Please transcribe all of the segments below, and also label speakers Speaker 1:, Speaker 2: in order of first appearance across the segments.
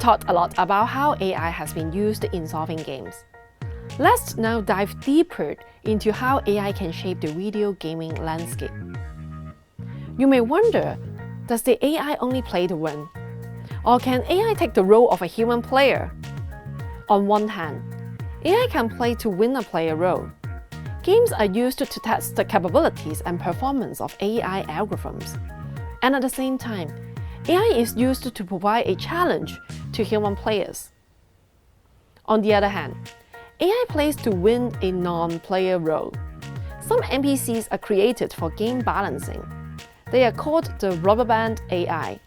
Speaker 1: talked a lot about how AI has been used in solving games. Let's now dive deeper into how AI can shape the video gaming landscape. You may wonder, does the AI only play to win? Or can AI take the role of a human player? On one hand, AI can play to win a player role. Games are used to test the capabilities and performance of AI algorithms. And at the same time, AI is used to provide a challenge to human players. On the other hand, AI plays to win a non-player role. Some NPCs are created for game balancing. They are called the rubber band AI.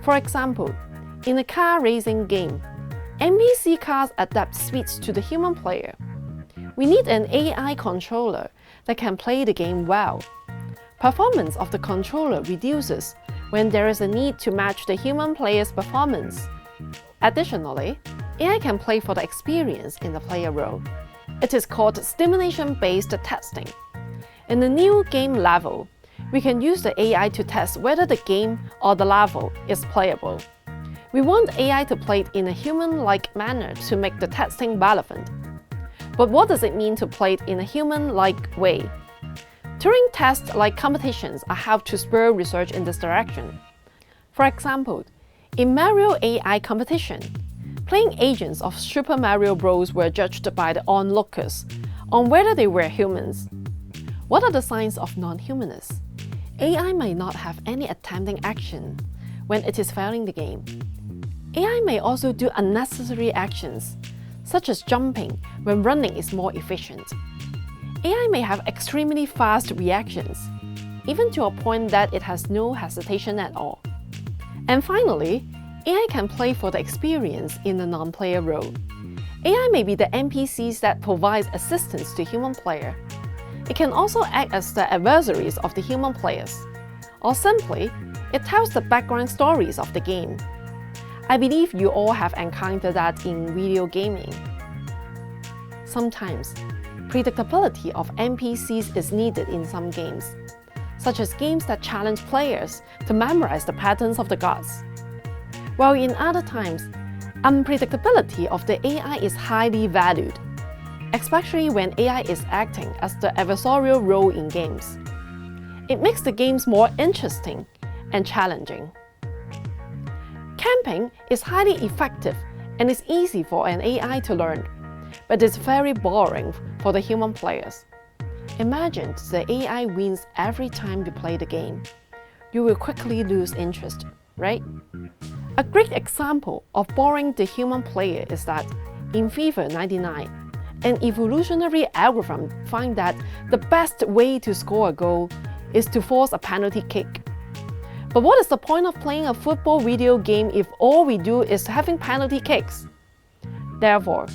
Speaker 1: For example, in a car racing game, NPC cars adapt speeds to the human player. We need an AI controller that can play the game well. Performance of the controller reduces when there is a need to match the human player's performance. Additionally, AI can play for the experience in the player role. It is called stimulation-based testing. In the new game level, we can use the AI to test whether the game or the level is playable. We want AI to play it in a human-like manner to make the testing relevant. But what does it mean to play it in a human-like way? Turing tests like competitions are helped to spur research in this direction. For example, in Mario AI competition, playing agents of Super Mario Bros. Were judged by the onlookers on whether they were humans. What are the signs of non-humanness? AI may not have any attempting action when it is failing the game. AI may also do unnecessary actions, such as jumping when running is more efficient. AI may have extremely fast reactions, even to a point that it has no hesitation at all. And finally, AI can play for the experience in the non-player role. AI may be the NPCs that provides assistance to human player. It can also act as the adversaries of the human players. Or simply, it tells the background stories of the game. I believe you all have encountered that in video gaming. Sometimes, predictability of NPCs is needed in some games, such as games that challenge players to memorize the patterns of the gods. While in other times, unpredictability of the AI is highly valued, especially when AI is acting as the adversarial role in games. It makes the games more interesting and challenging. Camping is highly effective and is easy for an AI to learn, but it's very boring for the human players. Imagine the AI wins every time you play the game. You will quickly lose interest, right? A great example of boring the human player is that in FIFA 99, an evolutionary algorithm finds that the best way to score a goal is to force a penalty kick. But what is the point of playing a football video game if all we do is having penalty kicks? Therefore,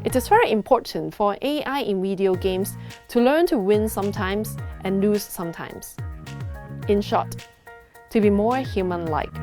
Speaker 1: it is very important for AI in video games to learn to win sometimes and lose sometimes. In short, to be more human-like.